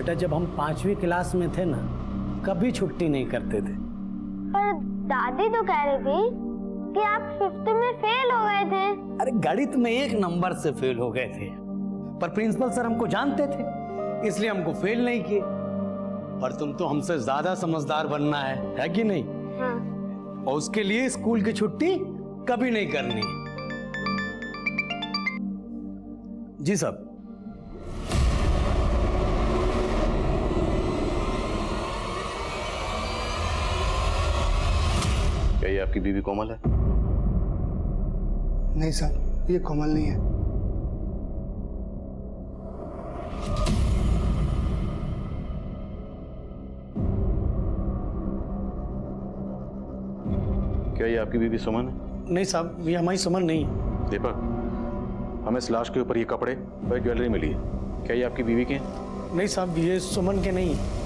बेटा जब हम 5वीं क्लास में थे ना, कभी छुट्टी नहीं करते थे। पर दादी तो कह रही थी कि आप 5th में फेल हो गए थे। अरे गणित में 1 नंबर से फेल हो गए थे, पर प्रिंसिपल सर हमको जानते थे इसलिए हमको फेल नहीं किए। पर तुम तो हमसे ज्यादा समझदार बनना है कि नहीं? हाँ। और उसके लिए स्कूल की छुट्टी कभी नहीं करनी। जी साहब। क्या ये आपकी बीवी कोमल है? नहीं सर, ये कोमल नहीं है। क्या ये आपकी बीवी सुमन है? नहीं साहब, ये हमारी सुमन नहीं है। दीपक, हमें इस लाश के ऊपर ये कपड़े और ज्वेलरी मिली है, क्या ये आपकी बीवी के हैं? नहीं साहब, ये सुमन के नहीं है।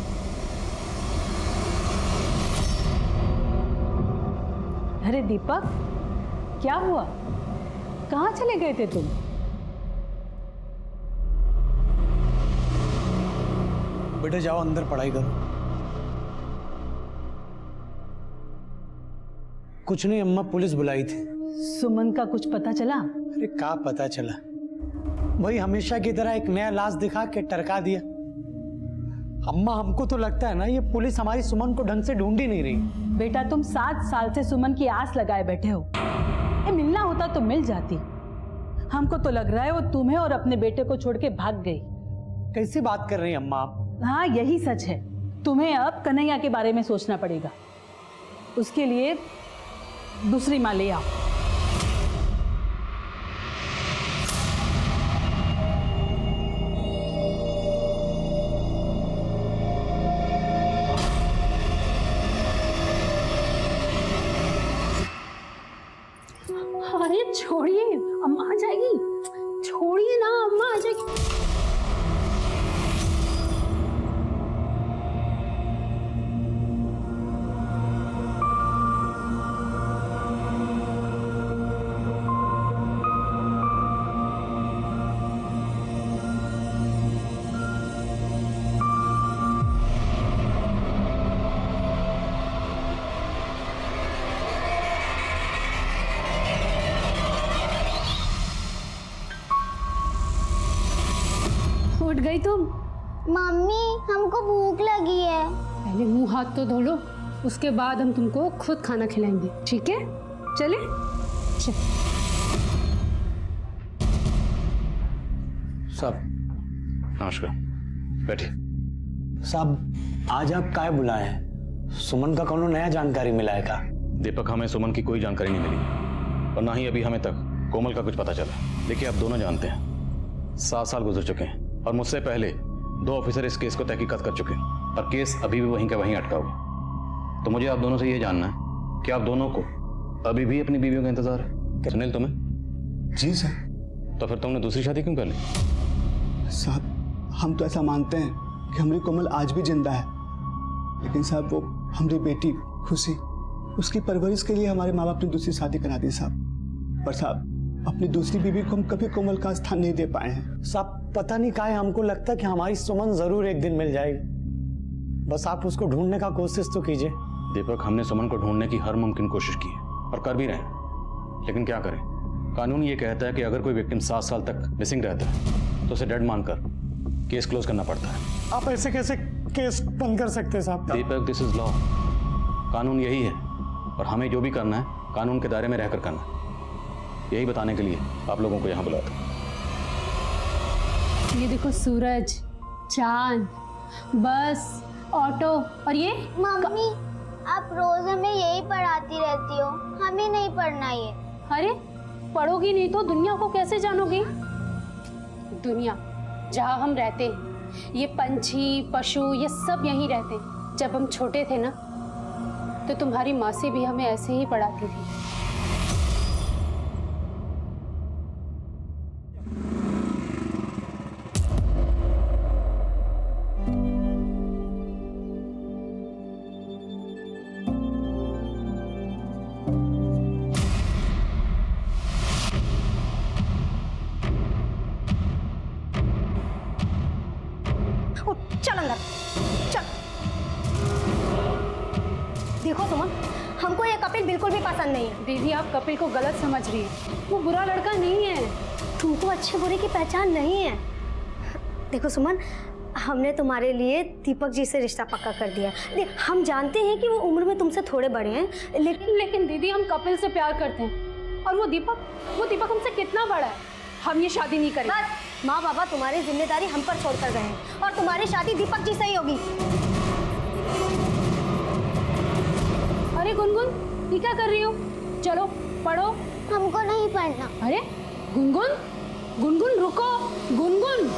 अरे दीपक, क्या हुआ? कहाँ चले गए थे तुम? बेटा जाओ अंदर पढ़ाई करो। कुछ नहीं अम्मा, पुलिस बुलाई थी। सुमन का कुछ पता चला? अरे क्या पता चला, वही हमेशा की तरह एक नया लाश दिखा के टरका दिया। अम्मा हमको तो लगता है ना ये पुलिस हमारी सुमन को ढंग से ढूंढ ही नहीं रही। बेटा तुम 7 साल से सुमन की आस लगाए बैठे हो। ये मिलना होता तो मिल जाती। हमको तो लग रहा है वो तुम्हें और अपने बेटे को छोड़ के भाग गई। कैसी बात कर रही हैं अम्मा आप? हाँ यही सच है। तुम्हें अब कन्हैया के बारे में सोचना पड़ेगा। उसके लिए दूसरी माँ ले आओ। अरे छोड़िए, अम्मा आ जाएगी। छोड़िए ना, अम्मा आ जाएगी। उठ गई तुम? मम्मी हमको भूख लगी है। पहले मुंह हाथ तो धो लो, उसके बाद हम तुमको खुद खाना खिलाएंगे, ठीक है? चले? चल। साहब नमस्कार, बैठिए। साहब आज आप काय बुलाए हैं? सुमन का कोनो नया जानकारी मिला है का? दीपक, हमें सुमन की कोई जानकारी नहीं मिली और ना ही अभी हमें तक कोमल का कुछ पता चला। देखिए आप दोनों जानते हैं 7 साल गुजर चुके हैं और मुझसे पहले 2 ऑफिसर इस केस को तहकीकात कर चुके हैं और केस अभी भी वहीं का वहीं अटका हुआ। तो मुझे आप दोनों से ये जानना है कि आप दोनों को अभी भी अपनी बीवियों का इंतजार है? सुनील तुम्हें? जी सर। तो फिर तुमने दूसरी शादी क्यों कर ली? साहब हम तो ऐसा मानते हैं कि हमारी कोमल आज भी जिंदा है, लेकिन साहब वो हमारी बेटी खुशी, उसकी परवरिश के लिए हमारे माँ बाप ने दूसरी शादी करा दी साहब। पर साहब अपनी दूसरी बीवी को हम कभी कोमल का स्थान नहीं दे पाए हैं। साहब पता नहीं काहे हमको लगता है कि हमारी सुमन जरूर एक दिन मिल जाएगी। बस आप उसको ढूंढने का कोशिश तो कीजिए। दीपक, हमने सुमन को ढूंढने की हर मुमकिन कोशिश की है और कर भी रहे हैं, लेकिन क्या करें, कानून ये कहता है कि अगर कोई विक्टिम 7 साल तक मिसिंग रहता है तो उसे डेड मानकर केस क्लोज करना पड़ता है। आप ऐसे कैसे केस बंद कर सकते हैं साहब? दीपक, दिस इज लॉ। कानून यही है और हमें जो भी करना है कानून के दायरे में रहकर करना है। यही बताने के लिए आप लोगों को यहाँ बुलाया था। ये देखो सूरज, चांद, बस, ऑटो और ये मम्मी आप रोज हमें यही पढ़ाती रहती हो, हमें नहीं पढ़ना ये। अरे पढ़ोगी नहीं तो दुनिया को कैसे जानोगी? दुनिया जहाँ हम रहते हैं, ये पंछी पशु ये सब यहीं रहते हैं। जब हम छोटे थे ना तो तुम्हारी मासी भी हमें ऐसे ही पढ़ाती थी। चल अंदर। पसंद नहीं है। दीदी आप कपिल को गलत समझ रही हैं। वो बुरा लड़का नहीं है। तुमको अच्छे बुरे की पहचान नहीं है। देखो सुमन, हमने तुम्हारे लिए दीपक जी से रिश्ता पक्का कर दिया। देख, हम जानते हैं कि वो उम्र में तुमसे थोड़े बड़े हैं, लेकिन दीदी हम कपिल से प्यार करते हैं। और वो दीपक हमसे कितना बड़ा है। हम ये शादी नहीं करेंगे। बस माँ बाबा तुम्हारी जिम्मेदारी हम पर छोड़कर गए हैं और तुम्हारी शादी दीपक जी से ही होगी। अरे गुनगुन, ये क्या कर रही हो? चलो पढ़ो। हमको नहीं पढ़ना। अरे गुनगुन रुको। गुनगुन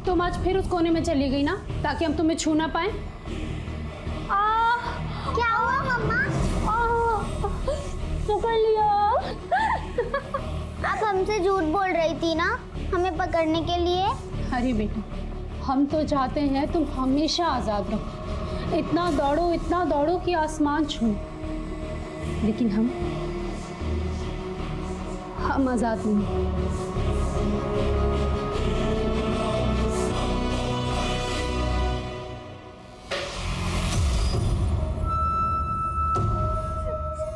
तुम आज फिर उस कोने में चली गई ना, ताकि हम तुम्हें छू ना पाए। क्या हुआ मम्मा? पकड़ लिया। आप हमसे झूठ बोल रही थी ना हमें पकड़ने के लिए। अरे बेटा, हम तो चाहते हैं तुम हमेशा आजाद रहो। इतना दौड़ो कि आसमान छू। लेकिन हम आजाद नहीं।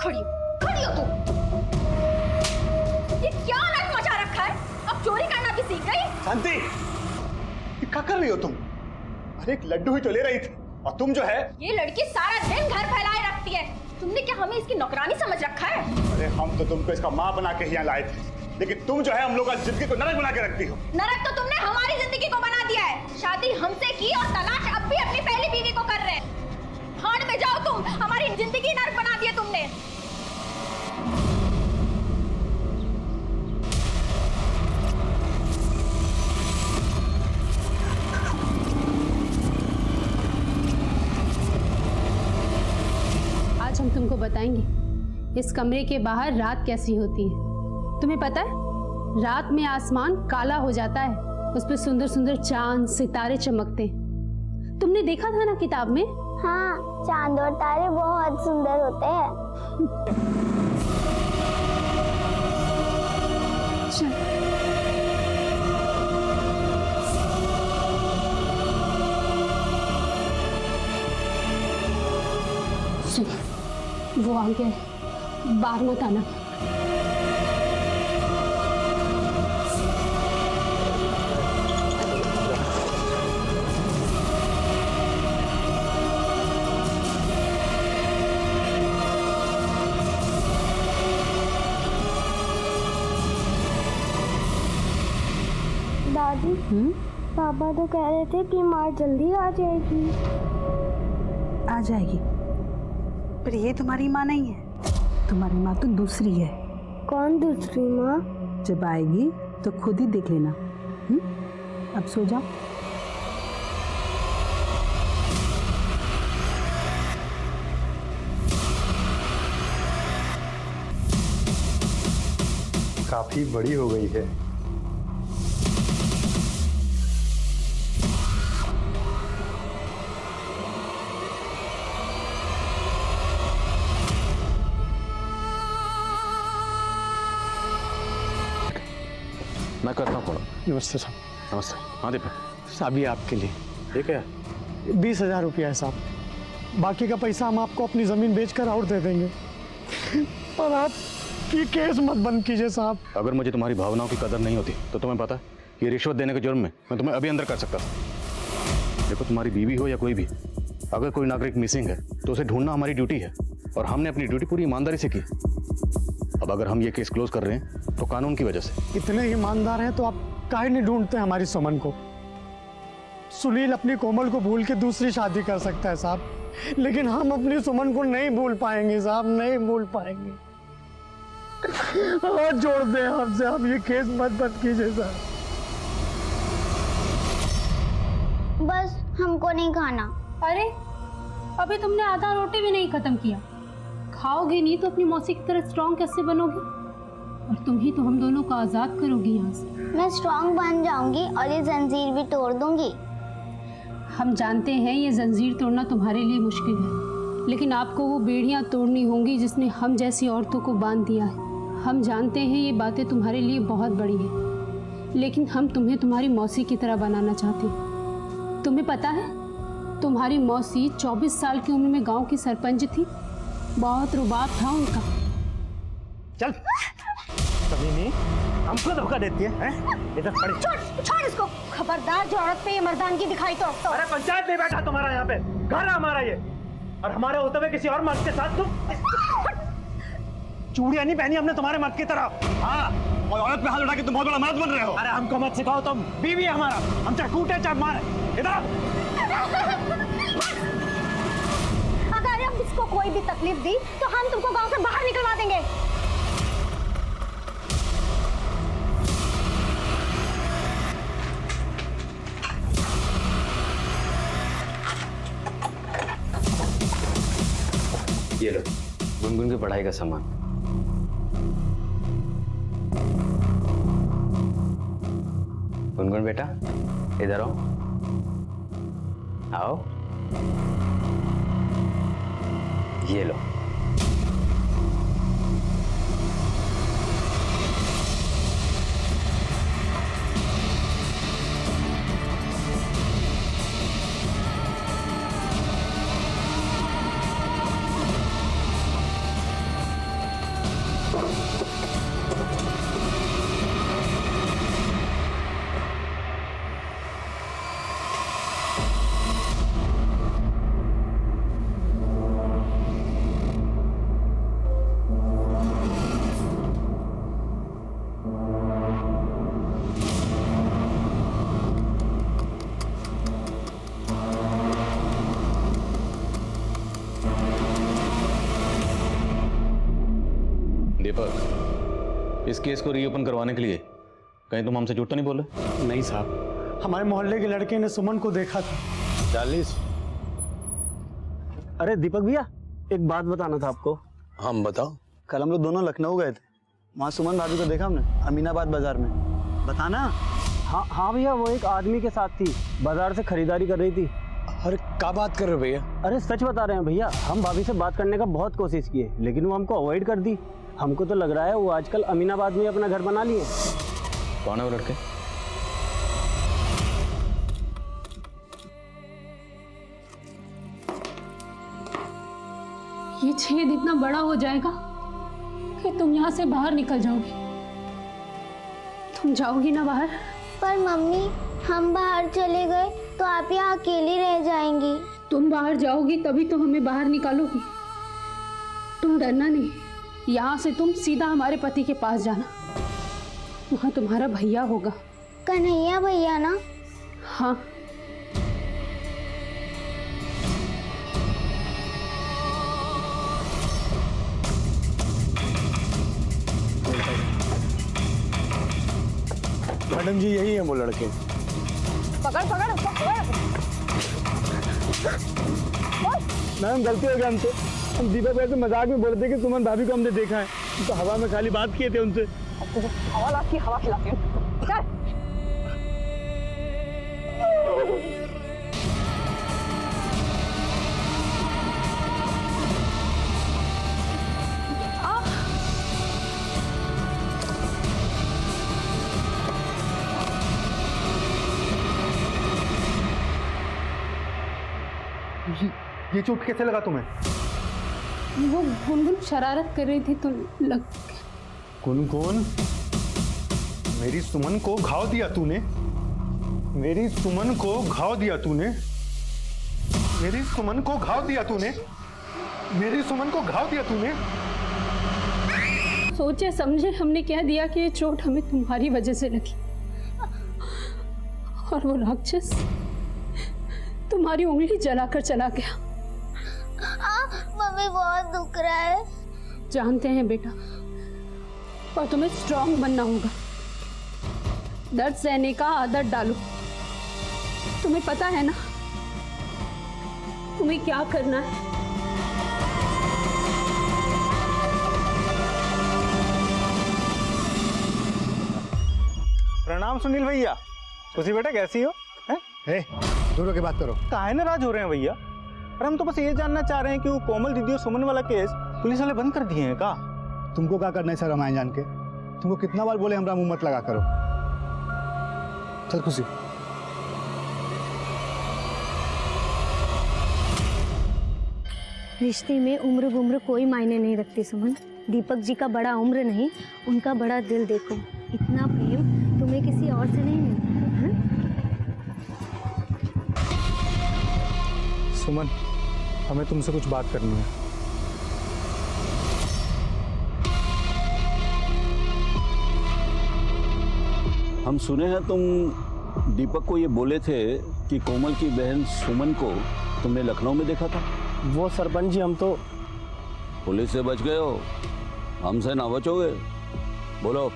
खड़ी हो तू। ये क्या नाटक मचा रखा है? अब चोरी करना भी सीख गई? शांति, ये क्या कर रही हो तुम? अरे एक लड्डू ही तो ले रही थी और तुम जो है। ये लड़की सारा दिन घर फैलाए रखती है। तुमने क्या हमें इसकी नौकरानी समझ रखा है? अरे हम तो तुमको इसका माँ बना के यहाँ लाए थे, लेकिन तुम जो है हम लोग का जिंदगी को नरक बना के रखती हो। नरक तो तुमने हमारी जिंदगी को बना दिया है। शादी हमसे की और तलाश अब भी अपनी पहली बीवी को कर रहे हैं। भाड़ में जाओ तुम, हमारी जिंदगी नरक बना दी है तुमने। आज हम तुमको बताएंगे इस कमरे के बाहर रात कैसी होती है। तुम्हें पता है, रात में आसमान काला हो जाता है, उस पर सुंदर सुंदर चांद सितारे चमकते हैं। तुमने देखा था ना किताब में? हाँ, चांद और तारे बहुत सुंदर होते हैं। सुनो, वो आ गया, बाहर मत आना। दादी, पापा तो कह रहे थे कि माँ जल्दी आ जाएगी। आ जाएगी, पर ये तुम्हारी माँ नहीं है। तुम्हारी माँ तो दूसरी है। कौन दूसरी माँ? जब आएगी तो खुद ही देख लेना। अब सो जाओ। काफी बड़ी हो गई है। मैं करता हूँ फोन। नमस्ते साहब। नमस्ते। हाँ दीपक, साहब ये आपके लिए ठीक है। 20,000 रुपया है साहब। बाकी का पैसा हम आपको अपनी जमीन बेचकर और दे देंगे। और आप ये केस मत बंद कीजिए साहब। अगर मुझे तुम्हारी भावनाओं की कदर नहीं होती तो तुम्हें पता है, ये रिश्वत देने के जुर्म में मैं तुम्हें अभी अंदर कर सकता था। देखो, तुम्हारी बीवी हो या कोई भी, अगर कोई नागरिक मिसिंग है तो उसे ढूंढना हमारी ड्यूटी है, और हमने अपनी ड्यूटी पूरी ईमानदारी से की। अब अगर हम ये केस क्लोज कर रहे हैं तो कानून की वजह से। इतने ईमानदार हैं तो आप काहे नहीं ढूंढते हमारी सुमन को? सुनील अपनी कोमल को भूल के दूसरी शादी कर सकता है साहब, लेकिन हम अपनी सुमन को नहीं भूल पाएंगे साहब, नहीं भूल पाएंगे। हाथ जोड़ दें आपसे, आप ये केस मत बंद कीजिए साहब। बस हमको नहीं खाना। अरे, अभी तुमने आधा रोटी भी नहीं खत्म किया। खाओगे नहीं तो अपनी मौसी की तरह स्ट्रांग कैसे बनोगे? और तुम ही तो हम दोनों को आजाद करोगी यहाँ से। मैं स्ट्रांग बन जाऊंगी और ये जंजीर भी तोड़ दूंगी। हम जानते हैं ये जंजीर तोड़ना तुम्हारे लिए मुश्किल है, लेकिन आपको वो बेड़ियाँ तोड़नी होंगी जिसने हम जैसी औरतों को बांध दिया है। हम जानते हैं ये बातें तुम्हारे लिए बहुत बड़ी हैं, लेकिन हम तुम्हें तुम्हारी मौसी की तरह बनाना चाहते हैं। तुम्हें पता है, तुम्हारी मौसी 24 साल की उम्र में गांव की सरपंच थी। बहुत रुबाब था उनका। चल कमीनी, हमको धोखा देती है, हैं? इधर खड़ी। छोड़ इसको। खबरदार जो औरत पे ये मर्दानगी दिखाई तो। अरे पंचायत नहीं बैठा तुम्हारा यहाँ पे, घर है हमारा ये, और हमारे होते हुए किसी और मर्द के साथ तुम चूड़ियां नहीं पहनी हमने तुम्हारे मर्द की तरह। हाँ, और औरत पे हाथ उठा के तुम बहुत बड़ा मर्द बन रहे हो। अरे हमको मत सिखाओ, तुम बीवी है हमारा, हम चाहे कूटे चाहे मारे। इधर अगर हम इसको कोई भी तकलीफ दी तो हम तुमको गांव से बाहर निकलवा देंगे। ये लो गुनगुन की पढ़ाई का सामान। गुनगुन बेटा, इधर आओ। आओ, ये लो। दीपक, इस केस को रीओपन करवाने के लिए कहीं तुम हमसे झूठ तो नहीं बोले? नहीं साहब, हमारे मोहल्ले के लड़के ने सुमन को देखा था। 40। अरे दीपक भैया, एक बात बताना था आपको। हम बताओ। कल हम लोग दोनों लखनऊ गए थे, वहाँ सुमन भाभी को देखा हमने अमीनाबाद बाजार में। बताना। हाँ भैया, वो एक आदमी के साथ थी, बाजार से खरीदारी कर रही थी। अरे क्या बात कर रहे हो भैया? अरे सच बता रहे हैं भैया, हम भाभी से बात करने का बहुत कोशिश किए, लेकिन वो हमको अवॉइड कर दी। हमको तो लग रहा है वो आजकल अमीनाबाद में अपना घर बना लिए। कौन है वो लड़के? ये छेद इतना बड़ा हो जाएगा कि तुम यहाँ से बाहर निकल जाओगी। तुम जाओगी ना बाहर? पर मम्मी, हम बाहर चले गए तो आप यहाँ अकेली रह जाएंगी। तुम बाहर जाओगी तभी तो हमें बाहर निकालोगी। तुम डरना नहीं, यहाँ से तुम सीधा हमारे पति के पास जाना, वहाँ तुम्हारा भैया होगा। कन्हैया भैया ना? हाँ। मैडम जी, यही है वो लड़के। पकड़ पकड़ पकड़। मैम गलती हो गया हमसे। हम दीपक भैया से मजाक में बोल रहे थे कि सुमन भाभी को हमने देखा है, तो हवा में खाली बात किए थे उनसे। हवा लाती, हवा खिलाती हूँ। चल। ये चोट कैसे लगा तुम्हें? वो गुनगुन शरारत कर रही थी तो लग। गुनगुन, मेरी सुमन को घाव दिया तूने, मेरी सुमन को घाव दिया तूने, मेरी सुमन को घाव दिया तूने, मेरी सुमन को घाव दिया तूने। सोचे समझे हमने कह दिया कि ये चोट हमें तुम्हारी वजह से लगी, और वो राक्षस तुम्हारी उंगली जलाकर चला गया। मम्मी, बहुत दुख रहा है। जानते हैं बेटा, पर तुम्हें स्ट्रांग बनना होगा। दर्द सहने का आदत डालो। तुम्हें पता है ना तुम्हें क्या करना है। प्रणाम सुनील भैया। खुशी बेटा, कैसी हो? दूर होके बात करो। काहे नाराज हो रहे हैं भैया? अरे हम तो बस ये जानना चाह रहे हैं कि वो कोमल दीदी और सुमन वाला केस पुलिस वाले बंद कर दिए हैं का? तुमको क्या करना है सर रामायण जान के? तुमको कितना बार बोले हमरा मुंह मत लगा करो। चल खुशी। रिश्ते में उम्र गुम्र कोई मायने नहीं रखती सुमन। दीपक जी का बड़ा उम्र नहीं, उनका बड़ा दिल देखो। इतना प्रेम तुम्हें किसी और से नहीं मिलता है? सुमन, हमें तुमसे कुछ बात करनी है। हम सुने हैं तुम दीपक को ये बोले थे कि कोमल की बहन सुमन को तुमने लखनऊ में देखा था। वो सरपंच जी, हम तो पुलिस से बच गए हो, हमसे ना बचोगे। बोलो,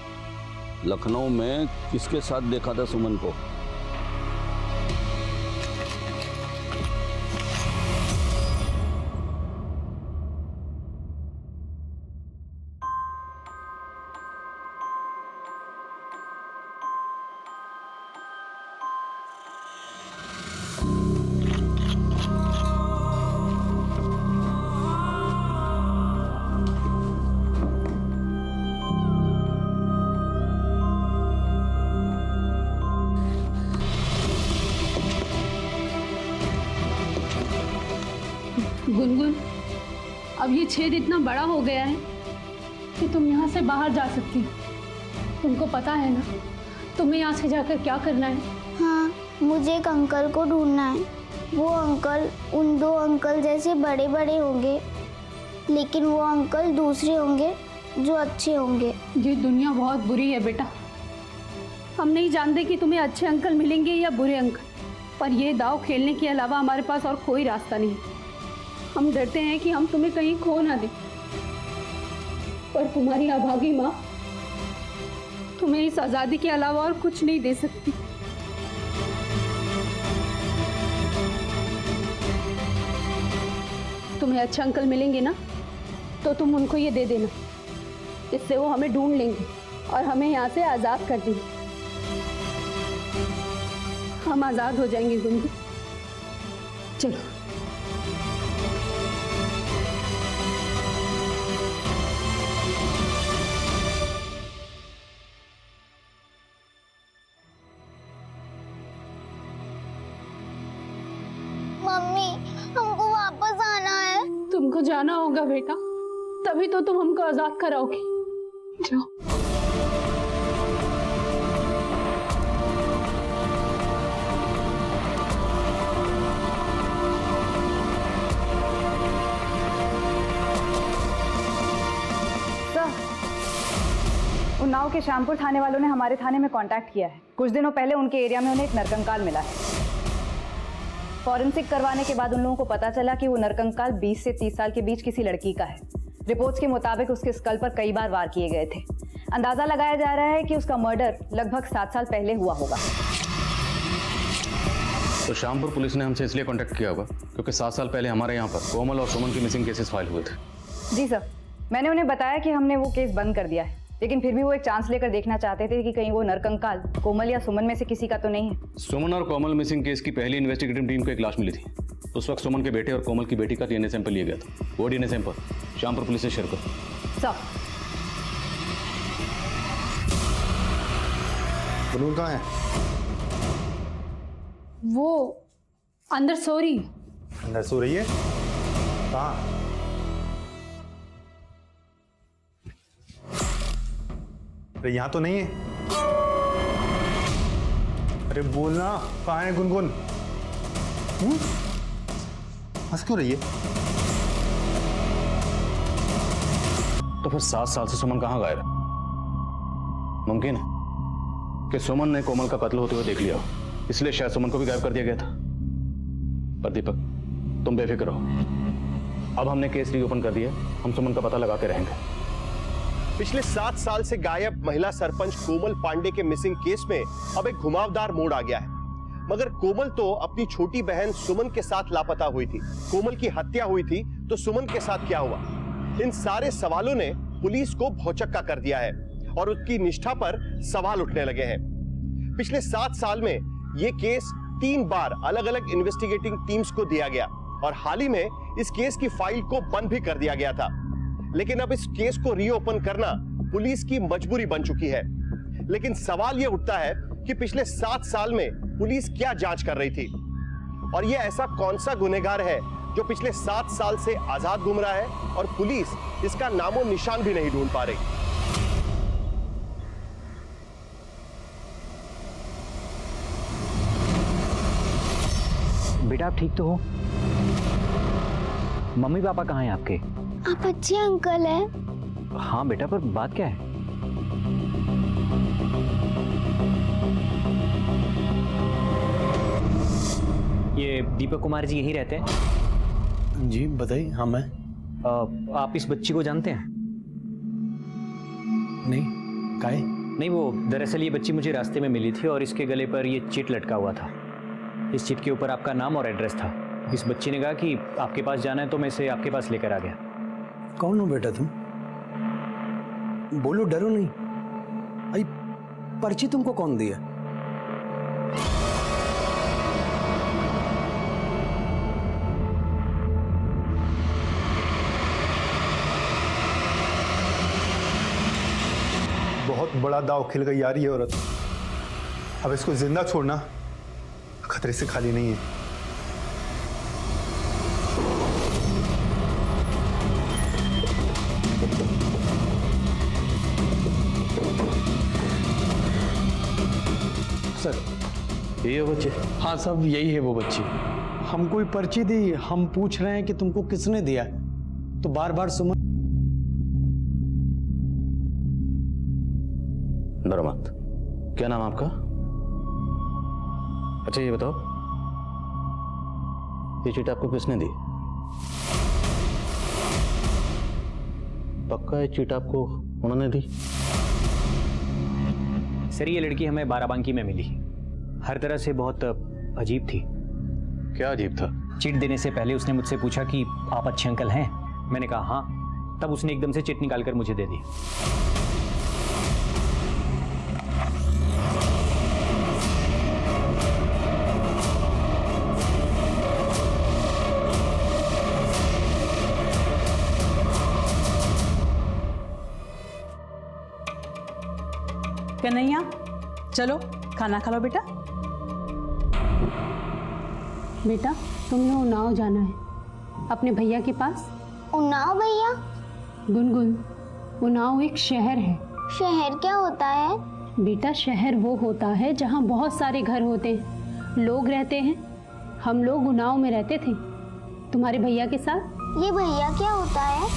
लखनऊ में किसके साथ देखा था सुमन को? गुनगुन, अब ये छेद इतना बड़ा हो गया है कि तुम यहाँ से बाहर जा सकती हो। तुमको पता है ना तुम्हें यहाँ से जाकर क्या करना है? हाँ, मुझे एक अंकल को ढूंढना है। वो अंकल उन दो अंकल जैसे बड़े बड़े होंगे, लेकिन वो अंकल दूसरे होंगे जो अच्छे होंगे। ये दुनिया बहुत बुरी है बेटा। हम नहीं जानते कि तुम्हें अच्छे अंकल मिलेंगे या बुरे अंकल, पर ये दाव खेलने के अलावा हमारे पास और कोई रास्ता नहीं। हम डरते हैं कि हम तुम्हें कहीं खो ना दें, पर तुम्हारी अभागी माँ तुम्हें इस आज़ादी के अलावा और कुछ नहीं दे सकती। तुम्हें अच्छे अंकल मिलेंगे ना, तो तुम उनको ये दे देना, इससे वो हमें ढूंढ लेंगे और हमें यहाँ से आज़ाद कर देंगे। हम आज़ाद हो जाएंगे गुनगुन। चलो। मम्मी, हमको वापस आना है। तुमको जाना होगा बेटा, तभी तो तुम हमको आज़ाद कराओगी। जाओ। उन्नाव के श्यामपुर थाने वालों ने हमारे थाने में कांटेक्ट किया है। कुछ दिनों पहले उनके एरिया में उन्हें एक नरकंकाल मिला है। फॉरेंसिक करवाने के बाद उन लोगों को पता चला कि वो नरकंकाल 20 से 30 साल के बीच किसी लड़की का है। रिपोर्ट्स के मुताबिक उसके स्कल पर कई बार वार किए गए थे। अंदाजा लगाया जा रहा है कि उसका मर्डर लगभग 7 साल पहले हुआ होगा। तो श्यामपुर पुलिस ने हमसे इसलिए कांटेक्ट किया होगा क्योंकि 7 साल पहले हमारे यहाँ पर कोमल और सुमन की मिसिंग केसेस फाइल हुए थे। जी सर, मैंने उन्हें बताया कि हमने वो केस बंद कर दिया है, लेकिन फिर भी वो एक चांस लेकर देखना चाहते थे कि कहीं वो नरकंकाल कोमल या सुमन में से किसी का तो नहीं है। सुमन और कोमल मिसिंग केस की पहली इन्वेस्टिगेटिव टीम को एक लाश मिली थी। उस वक्त सुमन के बेटे और कोमल की बेटी का डीएनए सैंपल लिया गया था। वो डीएनए सैंपल श्यामपुर पुलिस से शेयर करो। सर, गुनगुन कहाँ है? वो अंदर सो रही। अंदर सो रही है? कहाँ? अरे यहाँ तो नहीं है। अरे बोलना, कहाँ है गुनगुन? हंस क्यों रही है? तो फिर 7 साल से सुमन कहाँ गायब है? मुमकिन है कि सुमन ने कोमल का कत्ल होते हुए देख लिया हो, इसलिए शायद सुमन को भी गायब कर दिया गया था। पर दीपक, तुम बेफिक्र रहो। अब हमने केस रीओपन कर दिया, हम सुमन का पता लगा के रहेंगे। पिछले 7 साल से गायब महिला सरपंच कोमल पांडे के मिसिंग केस में अब एक घुमावदार मोड़ आ गया है। मगर कोमल तो अपनी छोटी बहन सुमन के साथ लापता हुई थी। कोमल की हत्या हुई थी तो सुमन के साथ क्या हुआ? इन सारे सवालों ने पुलिस को भौचक्का कर दिया है और उसकी निष्ठा पर सवाल उठने लगे हैं। पिछले 7 साल में यह केस 3 बार अलग अलग इन्वेस्टिगेटिंग टीम्स को दिया गया और हाल ही में इस केस की फाइल को बंद भी कर दिया गया था। लेकिन अब इस केस को रीओपन करना पुलिस की मजबूरी बन चुकी है। लेकिन सवाल यह उठता है कि पिछले 7 साल में पुलिस क्या जांच कर रही थी और ये ऐसा कौन सा गुनहगार है जो पिछले 7 साल से आजाद घूम रहा है और पुलिस इसका नामो निशान भी नहीं ढूंढ पा रही। बेटा आप ठीक तो हो? मम्मी पापा कहाँ हैं आपके? आप अच्छे अंकल हैं। हाँ बेटा, पर बात क्या है? ये दीपक कुमार जी यहीं रहते हैं? जी बताइए। हाँ मैं। आप इस बच्ची को जानते हैं? नहीं। काहे? नहीं, वो दरअसल ये बच्ची मुझे रास्ते में मिली थी और इसके गले पर ये चिट लटका हुआ था। इस चिट के ऊपर आपका नाम और एड्रेस था। इस बच्ची ने कहा कि आपके पास जाना है तो मैं इसे आपके पास लेकर आ गया। कौन हो बेटा तुम? बोलो, डरो नहीं। आई पर्ची तुमको कौन दिया? बहुत बड़ा दाव खिल गई यार ये औरत। अब इसको जिंदा छोड़ना खतरे से खाली नहीं है। सर, यही है बच्चे? हाँ सब यही है वो बच्ची। हमको ही पर्ची दी, हम पूछ रहे हैं कि तुमको किसने दिया, तो बार बार सुमन। डरो मत। क्या नाम आपका? अच्छा ये बताओ, ये चिट आपको किसने दी? पक्का ये चिट आपको उन्होंने दी? सर ये लड़की हमें बाराबंकी में मिली। हर तरह से बहुत अजीब थी। क्या अजीब था? चिट देने से पहले उसने मुझसे पूछा कि आप अच्छे अंकल हैं? मैंने कहा हाँ। तब उसने एकदम से चिट निकालकर मुझे दे दी। कन्हैया चलो खाना खा लो बेटा। बेटा तुमने उन्नाव जाना है अपने भैया के पास। उन्नाव भैया? गुनगुन, उन्नाव एक शहर है। शहर क्या होता है? बेटा शहर वो होता है जहाँ बहुत सारे घर होते हैं, लोग रहते हैं। हम लोग उन्नाव में रहते थे तुम्हारे भैया के साथ। ये भैया क्या होता है?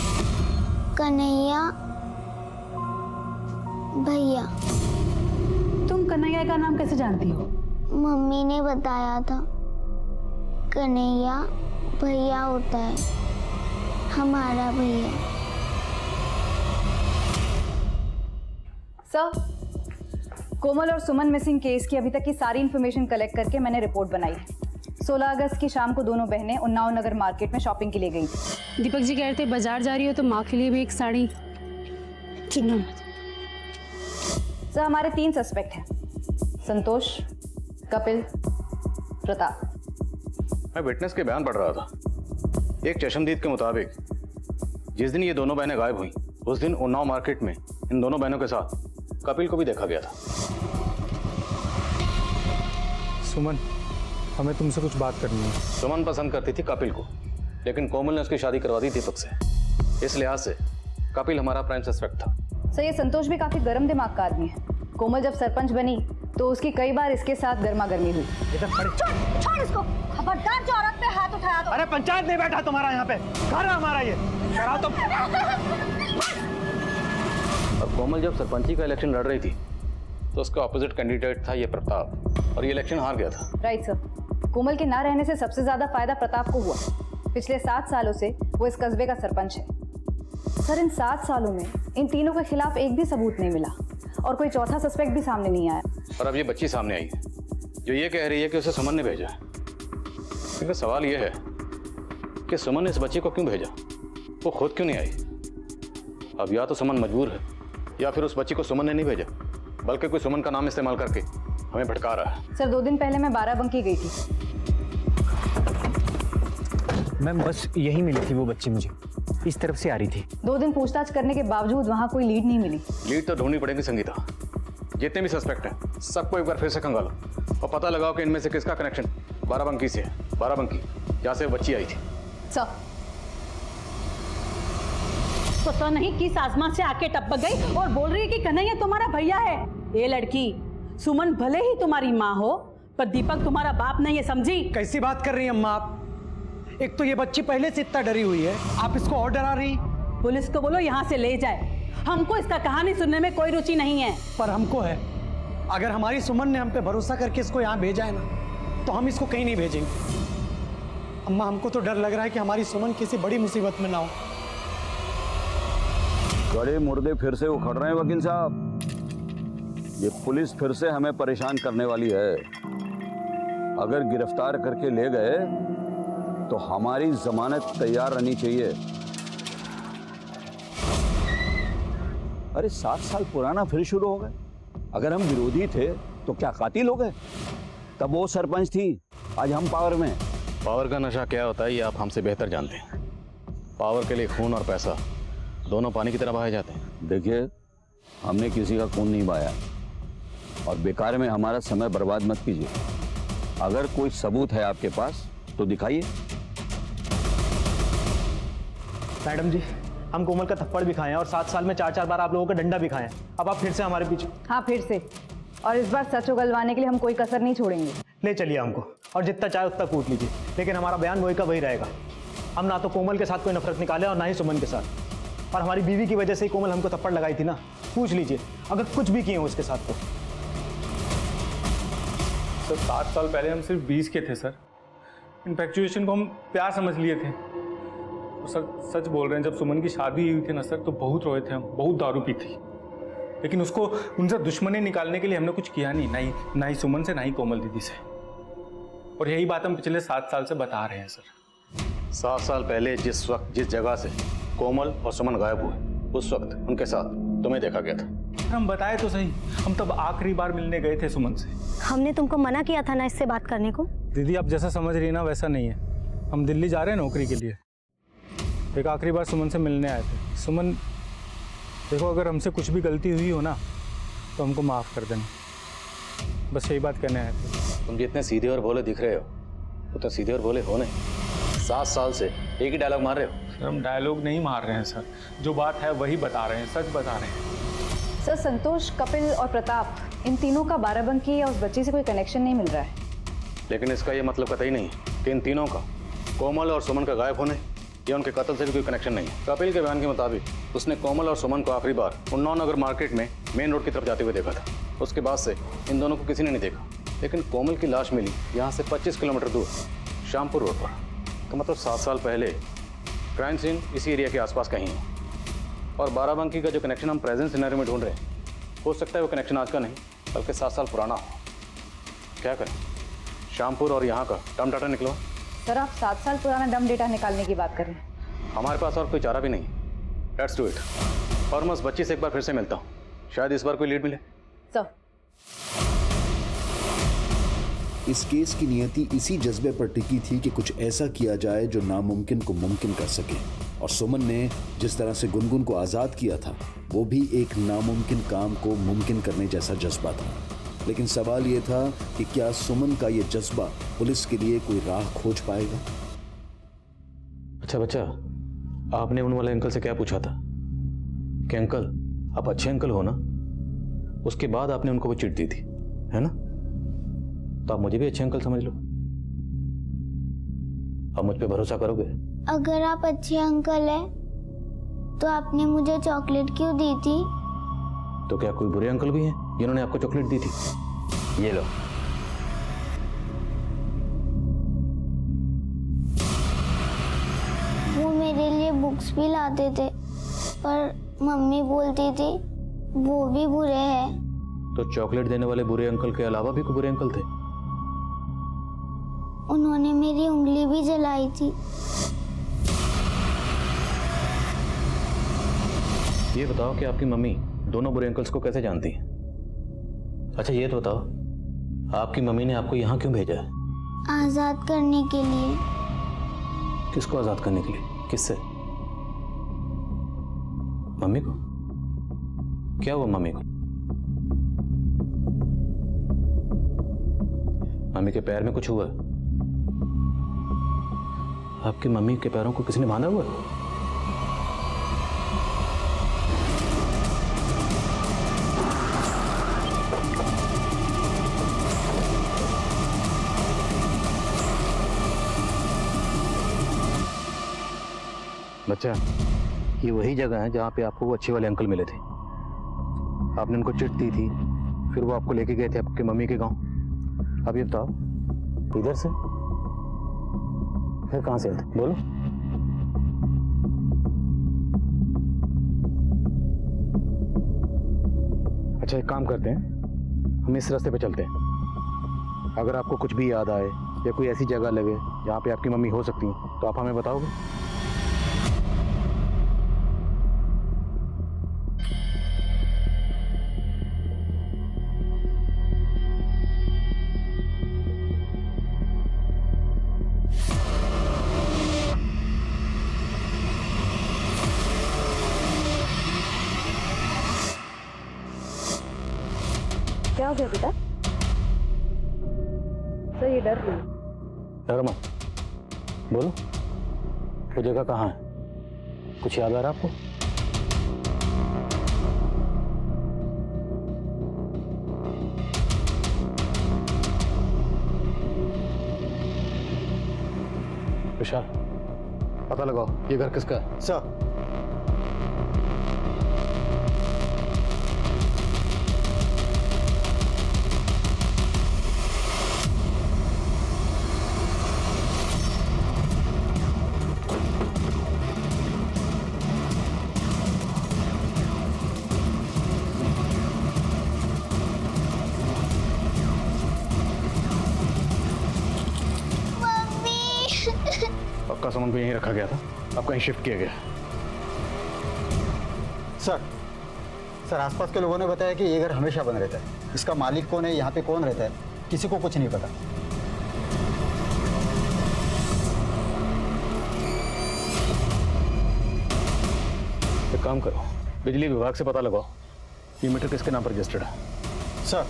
कन्हैया भैया। तुम कन्हैया का नाम कैसे जानती हो? मम्मी ने बताया था। कन्हैया भैया होता है, हमारा भैया। सर, कोमल और सुमन मिसिंग केस की अभी तक की सारी इन्फॉर्मेशन कलेक्ट करके मैंने रिपोर्ट बनाई है। 16 अगस्त की शाम को दोनों बहनें उन्नाव नगर मार्केट में शॉपिंग के लिए गई थी। दीपक जी कह रहे थे बाजार जा रही हो तो माँ के लिए भी एक साड़ी। सर हमारे 3 सस्पेक्ट हैं, संतोष, कपिल, प्रताप। मैं विटनेस के बयान पढ़ रहा था। एक चशमदीद के मुताबिक जिस दिन ये दोनों बहनें गायब हुई उस दिन उन्नाव मार्केट में इन दोनों बहनों के साथ कपिल को भी देखा गया था। सुमन, हमें तुमसे कुछ बात करनी है। सुमन पसंद करती थी कपिल को, लेकिन कोमल ने उसकी शादी करवा दी दीपक से। इस लिहाज से कपिल हमारा प्राइम सस्पेक्ट था। सर ये संतोष भी काफी गर्म दिमाग का आदमी है। कोमल जब सरपंच बनी तो उसकी कई बार इसके साथ गर्मा गर्मी हुई। छोड़ इसको, खबरदार जो औरत पे हाथ उठाया तो। अरे पंचायत नहीं बैठा तुम्हारा यहाँ पे, घर है हमारा ये। कराओ तुम। और कोमल जब सरपंची का इलेक्शन लड़ रही थी तो उसका ऑपोजिट कैंडिडेट था ये प्रताप, और ये इलेक्शन हार गया था। Right sir. कोमल के ना रहने से सबसे ज्यादा फायदा प्रताप को हुआ। पिछले 7 सालों से वो इस कस्बे का सरपंच है। सर इन 7 सालों में इन तीनों के खिलाफ एक भी सबूत नहीं मिला और कोई चौथा सस्पेक्ट भी सामने नहीं आया। और अब ये बच्ची सामने आई है जो ये कह रही है कि उसे सुमन ने भेजा है। लेकिन सवाल ये है कि सुमन ने इस बच्ची को क्यों भेजा, वो खुद क्यों नहीं आई? अब या तो सुमन मजबूर है या फिर उस बच्ची को सुमन ने नहीं भेजा, बल्कि कोई सुमन का नाम इस्तेमाल करके हमें भटका रहा है। सर 2 दिन पहले मैं बाराबंकी गई थी। मैम बस यही मिली थी वो बच्ची, मुझे इस तरफ से आ रही थी। 2 दिन पूछताछ करने के बावजूद वहाँ कोई लीड नहीं मिली। लीड तो ढूंढनी पड़ेगी संगीता। जितने भी सस्पेक्ट हैं सबको एक बार फिर से खंगालो और पता लगाओ कि इनमें से किसका कनेक्शन बाराबंकी से है। बाराबंकी जहाँ से बच्ची आई थी। सर, पता नहीं किस आसमान से आके टपक गई और बोल रही है कि कन्हैया तुम्हारा भैया है। ये लड़की सुमन भले ही तुम्हारी माँ हो पर दीपक तुम्हारा बाप नहीं है, समझी? कैसी बात कर रही हैं अम्मा आप? एक तो ये बच्ची पहले से इतना डरी हुई है, आप इसको और डरा रही। पुलिस को बोलो यहाँ से ले जाए, हमको इसका कहानी सुनने में कोई रुचि नहीं है। पर हमको है। अगर हमारी सुमन ने हम पे भरोसा करके इसको यहाँ भेजा है ना, तो हम इसको कहीं नहीं भेजेंगे। अम्मा हमको तो डर लग रहा है कि हमारी सुमन किसी बड़ी मुसीबत में ना हो। गड़े मुर्दे फिर से उखड़ रहे हैं वकील साहब। ये पुलिस फिर से हमें परेशान करने वाली है। अगर गिरफ्तार करके ले गए तो हमारी जमानत तैयार रहनी चाहिए। अरे 7 साल पुराना फिर शुरू हो गए। अगर हम विरोधी थे तो क्या कातिल हो गए? तब वो सरपंच थी, आज हम पावर में। पावर का नशा क्या होता है ये आप हमसे बेहतर जानते हैं। पावर के लिए खून और पैसा दोनों पानी की तरह बहाए जाते हैं। देखिए, हमने किसी का खून नहीं बहाया और बेकार में हमारा समय बर्बाद मत कीजिए। अगर कोई सबूत है आपके पास तो दिखाइए। मैडम जी, हम कोमल का थप्पड़ भी खाए हैं और 7 साल में 4-4 बार आप लोगों का डंडा भी खाए हैं। अब आप फिर से हमारे पीछे। हाँ, फिर से। और इस बार सच उगलवाने के लिए हम कोई कसर नहीं छोड़ेंगे। ले चलिए हमको, और जितना चाहे उतना कूट लीजिए, लेकिन हमारा बयान वही का वही रहेगा। हम ना तो कोमल के साथ कोई नफरत निकाले और ना ही सुमन के साथ। और हमारी बीवी की वजह से ही कोमल हमको थप्पड़ लगाई थी ना, पूछ लीजिए अगर कुछ भी किए हो उसके साथ तो। सर 7 साल पहले हम सिर्फ 20 के थे सर। इन्फेक्चुएशन को हम प्यार समझ लिए थे। तो सर सच बोल रहे हैं, जब सुमन की शादी हुई थी ना सर, तो बहुत रोए थे हम, बहुत दारू पी थी। लेकिन उसको उनसे दुश्मनी निकालने के लिए हमने कुछ किया नहीं, ना ही सुमन से, ना ही कोमल दीदी से। और यही बात हम पिछले 7 साल से बता रहे हैं सर। 7 साल पहले जिस वक्त जिस जगह से कोमल और सुमन गायब हुए, उस वक्त उनके साथ तुम्हें देखा गया था। हम बताए तो सही, हम तब आखिरी बार मिलने गए थे सुमन से। हमने तुमको मना किया था ना इससे बात करने को। दीदी आप जैसा समझ रही है ना वैसा नहीं है। हम दिल्ली जा रहे हैं नौकरी के लिए। एक आखिरी बार सुमन से मिलने आए थे। सुमन देखो, अगर हमसे कुछ भी गलती हुई हो ना तो हमको माफ़ कर देना, बस यही बात कहने आए थे। तुम जितने सीधे और भोले दिख रहे हो उतने सीधे और भोले हो नहीं। 7 साल से एक ही डायलॉग मार रहे हो। सर हम डायलॉग नहीं मार रहे हैं सर, जो बात है वही बता रहे हैं, सच बता रहे हैं। सर, संतोष, कपिल और प्रताप, इन तीनों का बाराबंकी या उस बच्ची से कोई कनेक्शन नहीं मिल रहा है। लेकिन इसका ये मतलब कतई नहीं कि इन तीनों का कोमल और सुमन का गायब होने या उनके कत्ल से भी कोई कनेक्शन नहीं है। कपिल के बयान के मुताबिक उसने कोमल और सुमन को आखिरी बार उन्नाव नगर मार्केट में मेन रोड की तरफ जाते हुए देखा था। उसके बाद से इन दोनों को किसी ने नहीं देखा। लेकिन कोमल की लाश मिली यहाँ से 25 किलोमीटर दूर शामपुर रोड पर। तो मतलब 7 साल पहले क्राइम सीन इसी एरिया के आसपास कहीं है। और बाराबंकी का जो कनेक्शन हम प्रेजेंट सिनेरियो में ढूंढ रहे हैं, हो सकता है वो कनेक्शन आज का नहीं बल्कि 7 साल पुराना हो। क्या करें, शामपुर और यहाँ का डम डाटा निकलो। सर, आप 7 साल पुराना डम डेटा निकालने की बात कर रहे हैं? हमारे पास और कोई चारा भी नहीं। Let's do it. और मैं उस बच्ची से एक बार फिर से मिलता हूँ, शायद इस बार कोई लीड मिले। सर, इस केस की नियति इसी जज्बे पर टिकी थी कि कुछ ऐसा किया जाए जो नामुमकिन को मुमकिन कर सके। और सुमन ने जिस तरह से गुनगुन को आज़ाद किया था, वो भी एक नामुमकिन काम को मुमकिन करने जैसा जज्बा था। लेकिन सवाल ये था कि क्या सुमन का ये जज्बा पुलिस के लिए कोई राह खोज पाएगा? अच्छा बच्चा, आपने उन वाले अंकल से क्या पूछा था कि अंकल आप अच्छे अंकल हो ना? उसके बाद आपने उनको वो चिट दी थी, है ना? तो आप मुझे भी अच्छे अंकल समझ लो। आप मुझ पे भरोसा करोगे? अगर आप अच्छे अंकल हैं तो आपने मुझे चॉकलेट क्यों दी थी? तो क्या कोई बुरे अंकल भी हैं जिन्होंने आपको चॉकलेट दी थी? ये लो। वो मेरे लिए बुक्स भी लाते थे, पर मम्मी बोलती थी वो भी बुरे हैं। तो चॉकलेट देने वाले बुरे अंकल के अलावा भी कोई बुरे अंकल थे? उन्होंने मेरी उंगली भी जलाई थी। ये बताओ कि आपकी मम्मी दोनों बुरे अंकल्स को कैसे जानती है? अच्छा ये तो बताओ, आपकी मम्मी ने आपको यहाँ क्यों भेजा है? आजाद करने के लिए। किसको आजाद करने के लिए? किससे? मम्मी को? क्या हुआ मम्मी को? मम्मी के पैर में कुछ हुआ? आपकी मम्मी के पैरों को किसी ने बांधा हुआ? बच्चा, ये वही जगह है जहाँ पे आपको वो अच्छे वाले अंकल मिले थे। आपने उनको चिट दी थी, फिर वो आपको लेके गए थे आपके मम्मी के गांव। अब ये बताओ, इधर से फिर कहाँ से आए थे? बोलो। अच्छा, एक काम करते हैं, हम इस रास्ते पे चलते हैं। अगर आपको कुछ भी याद आए या कोई ऐसी जगह लगे जहाँ पे आपकी मम्मी हो सकती है तो आप हमें बताओगे। क्या हो गया बेटा? सर ये डर रही है। डर मत, बोलो वो जगह कहाँ है? कुछ याद आ रहा आपको? विशाल, पता लगाओ ये घर किसका है। सर, आपका सामान को यहीं रखा गया था, अब कहीं शिफ्ट किया गया। सर आसपास के लोगों ने बताया कि ये घर हमेशा बंद रहता है। इसका मालिक कौन है, यहाँ पे कौन रहता है, किसी को कुछ नहीं पता। एक काम करो, बिजली विभाग से पता लगाओ ये मीटर किसके नाम पर रजिस्टर्ड है। सर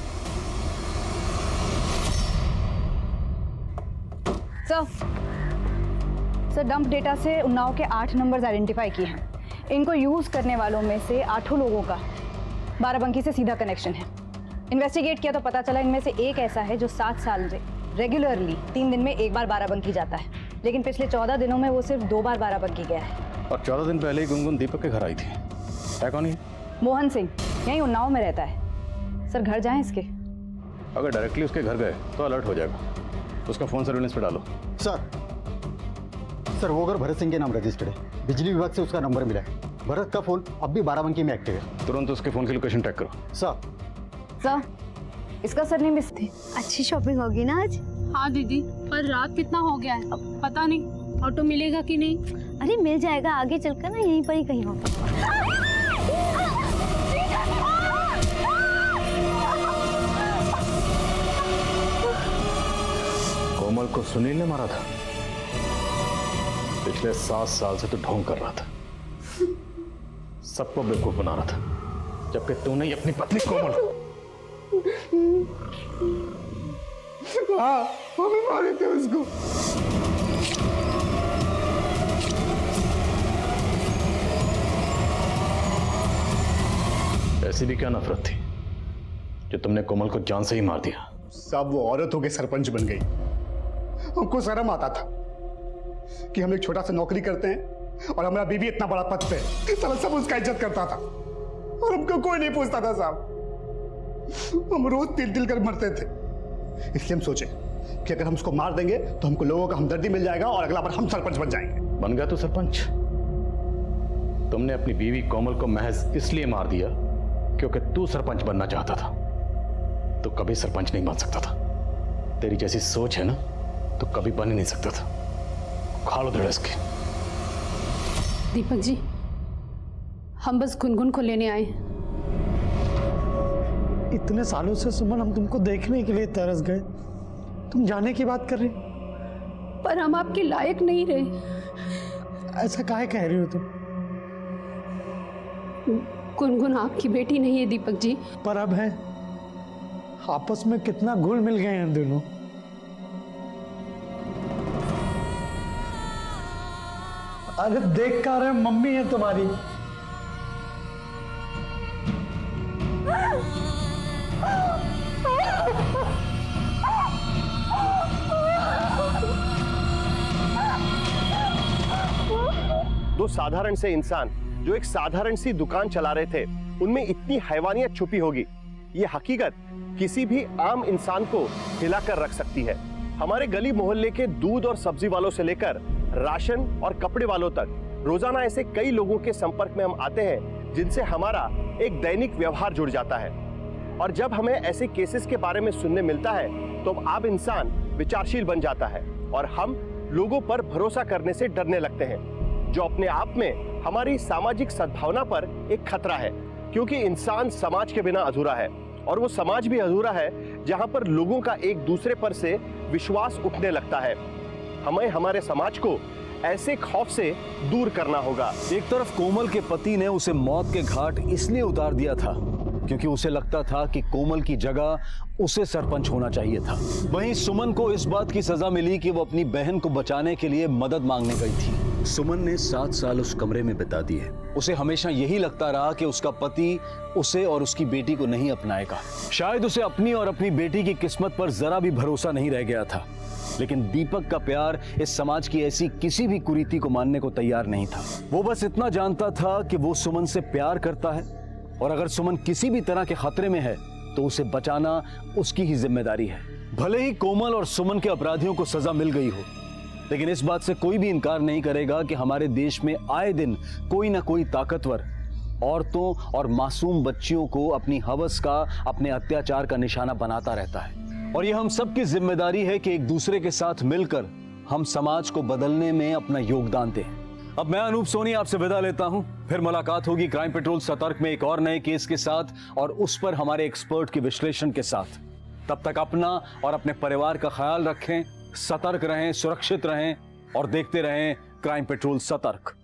सर डंप डेटा से उन्नाव के 8 नंबर्स आइडेंटिफाई किए हैं। इनको यूज करने वालों में से 8 लोगों का बाराबंकी से सीधा कनेक्शन है। इन्वेस्टिगेट किया तो पता चला इनमें से एक ऐसा है जो 7 साल से रेगुलरली 3 दिन में एक बार बाराबंकी जाता है, लेकिन पिछले 14 दिनों में वो सिर्फ 2 बार बाराबंकी गया है। और 14 दिन पहले ही गुनगुन दीपक के घर आई थी। है कौन है? मोहन सिंह, यहीं उन्नाव में रहता है। सर घर जाएं इसके? अगर डायरेक्टली उसके घर गए तो अलर्ट हो जाएगा, उसका फोन सर्विलेंस पे डालो। सर वो घर भरत सिंह के नाम रजिस्टर्ड है। बिजली विभाग से उसका नंबर मिला है। भरत का फोन अब भी बाराबंकी में एक्टिव है। तुरंत उसके फोन की लोकेशन ट्रैक करो। सर इसका सरनेम मिस थी। अच्छी शॉपिंग होगी ना आज? हाँ दीदी, पर रात कितना हो गया है पता नहीं, ऑटो मिलेगा कि नहीं। अरे मिल जाएगा, आगे चलकर ना यहीं पर ही कहीं होगा। कोमल को सुनील ने मारा था। पिछले 7 साल से तो ढोंग कर रहा था, सबको बेवकूफ बना रहा था, जबकि तूने ही अपनी पत्नी कोमल को। हाँ, हम ही मारे थे उसको। ऐसी भी क्या नफरत थी जो तुमने कोमल को जान से ही मार दिया? सब वो औरत होके सरपंच बन गई। हमको शर्म आता था कि हम एक छोटा सा नौकरी करते हैं और हमारा बीवी इतना बड़ा पद पे, सब उसका इज्जत करता था और हमको कोई नहीं पूछता था साहब। हम रोज तिल कर मरते थे। इसलिए हम सोचे कि अगर हम उसको मार देंगे तो हमको लोगों का हमदर्दी मिल जाएगा और अगला बार हम सरपंच बन जाएंगे। बन गया तो सरपंच। तुमने अपनी बीवी कोमल को महज इसलिए मार दिया क्योंकि तू सरपंच बनना चाहता था, तो कभी सरपंच नहीं बन सकता था। तेरी जैसी सोच है ना, तो कभी बन ही नहीं सकता था। खा लो धड़स के। दीपक जी, हम बस गुनगुन को लेने आए। इतने सालों से सुमन हम तुमको देखने के लिए तरस गए, तुम जाने की बात कर रही? पर हम आपके लायक नहीं रहे। ऐसा काहे कह रही हो तुम? गुनगुन आपकी बेटी नहीं है दीपक जी। पर अब है। आपस में कितना घुल मिल गए हैं दोनों। अरे देख कर रहे मम्मी है तुम्हारी। दो साधारण से इंसान जो एक साधारण सी दुकान चला रहे थे, उनमें इतनी हैवानियत छुपी होगी, ये हकीकत किसी भी आम इंसान को हिलाकर रख सकती है। हमारे गली मोहल्ले के दूध और सब्जी वालों से लेकर राशन और कपड़े वालों तक रोजाना ऐसे कई लोगों के संपर्क में हम आते हैं जिनसे हमारा एक दैनिक व्यवहार जुड़ जाता है। और जब हमें ऐसे केसेस के बारे में सुनने मिलता है तो आम इंसान विचारशील बन जाता है और हम लोगों पर भरोसा करने से डरने लगते हैं, जो अपने आप में हमारी सामाजिक सद्भावना पर एक खतरा है, क्योंकि इंसान समाज के बिना अधूरा है और वो समाज भी अधूरा है जहां पर लोगों का एक दूसरे पर से विश्वास उठने लगता है। हमें हमारे समाज को ऐसे खौफ से दूर करना होगा। एक तरफ कोमल के पति ने उसे मौत के घाट इसलिए उतार दिया था क्योंकि उसे लगता था कि कोमल की जगह उसे सरपंच होना चाहिए था। वहीं सुमन को इस बात की सजा मिली कि वो अपनी बहन को बचाने के लिए मदद मांगने गई थी। सुमन ने 7 साल उस कमरे में बिता दिए। उसे हमेशा यही लगता रहा कि उसका पति उसे और उसकी बेटी को नहीं अपनाएगा। शायद उसे अपनी और अपनी बेटी की किस्मत पर जरा भी भरोसा नहीं रह गया था, लेकिन दीपक का प्यार इस समाज की ऐसी किसी भी कुरीति को मानने को तैयार नहीं था। वो बस इतना जानता था कि वो सुमन से प्यार करता है और अगर सुमन किसी भी तरह के खतरे में है तो उसे बचाना उसकी ही जिम्मेदारी है। भले ही कोमल और सुमन के अपराधियों को सजा मिल गई हो, लेकिन इस बात से कोई भी इनकार नहीं करेगा कि हमारे देश में आए दिन कोई ना कोई ताकतवर औरतों और मासूम बच्चियों को अपनी हवस का, अपने अत्याचार का निशाना बनाता रहता है। और यह हम सबकी जिम्मेदारी है कि एक दूसरे के साथ मिलकर हम समाज को बदलने में अपना योगदान दें। अब मैं अनूप सोनी आपसे विदा लेता हूं। फिर मुलाकात होगी क्राइम पेट्रोल सतर्क में एक और नए केस के साथ और उस पर हमारे एक्सपर्ट के विश्लेषण के साथ। तब तक अपना और अपने परिवार का ख्याल रखें, सतर्क रहें, सुरक्षित रहें और देखते रहें क्राइम पेट्रोल सतर्क।